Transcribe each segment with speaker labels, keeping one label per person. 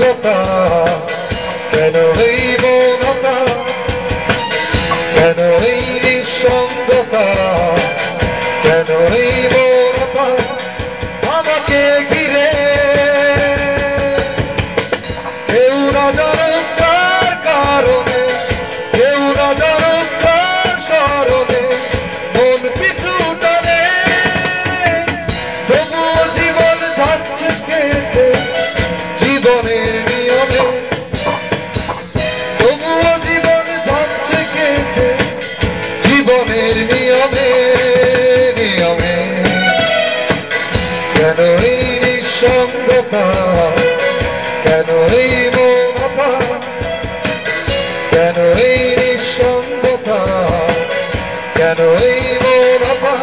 Speaker 1: নিঃসঙ্গতা কেন এই মৌনতা কেন এই নিঃসঙ্গতা কেন এই মৌনতা আমাকে ঘিরে কেউ না জানে কার কারণে কেউ না জানে কার স্মরণে মন পিছু টানে তবুও জীবন যাচ্ছে কেটে জীবনের নিয়মে তবুও জীবন যাচ্ছে কেটে জীবনের নিয়মে নিয়মে কেন এই নিঃসঙ্গতা কেন এই মৌনতা কেন এই নিঃসঙ্গতা কেন এই মৌনতা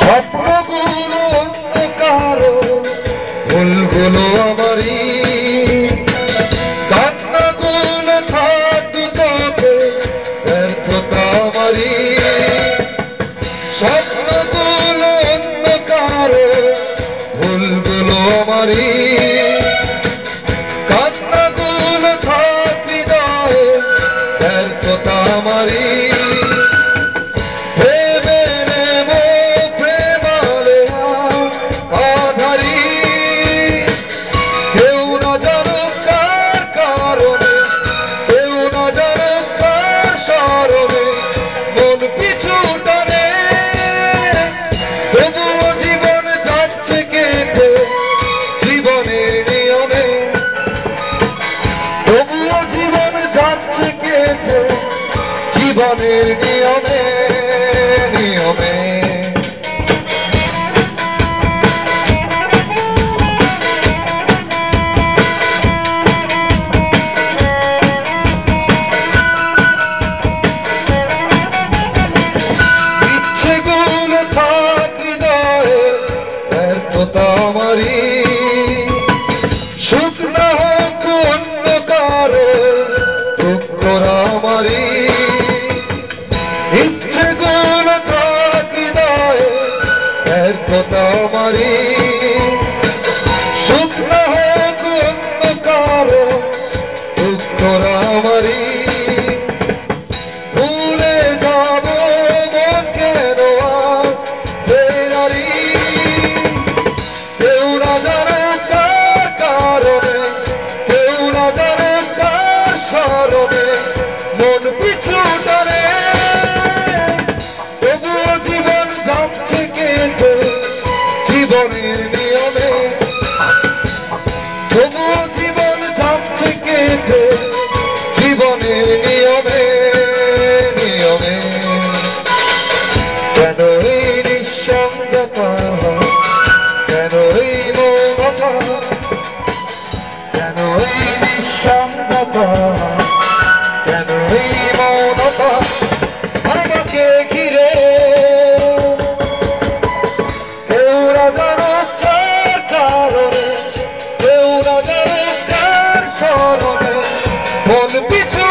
Speaker 1: স্বপ্নগুলো অন্য কারো ভুলগুলো আমারই কান্নাগুলো থাকতো চোখে ব্যর্থতা আমারই স্বপ্নগুলো অন্য কারো ভুলগুলো আমারই কান্নাগুলো থাক হৃদয়ে ব্যর্থতা আমারই জীবনের নিয়মে নিয়মে ইচ্ছেগুলো থাক হৃদয়ে ব্যর্থতা আমারই সুখ না হোক অন্য কারো দুঃখ আমারই ইচ্ছেগুলো থাক হৃদয়ে ব্যর্থতা আমারই সুখ না হোক অন্য কারো দুঃখ আমারই ভুলে যাব মন কেন আজ ফেরারি কেউ না জানে কার কারণে কেউ না জানে কার স্মরণে মন পিছু টানে তবুও জীবন যাচ্ছে কেটে জীবনের নিয়মে তবুও জীবন যাচ্ছে কেটে জীবনের নিয়মে নিয়মে কেন এই নিঃসঙ্গতা কেন এই মৌনতা কেন এই নিঃসঙ্গতা কেন এই মৌনতা আমাকে ঘিরে কেউ না জানো কার কারণে কেউ না জানো কার স্মরণে মন পিছু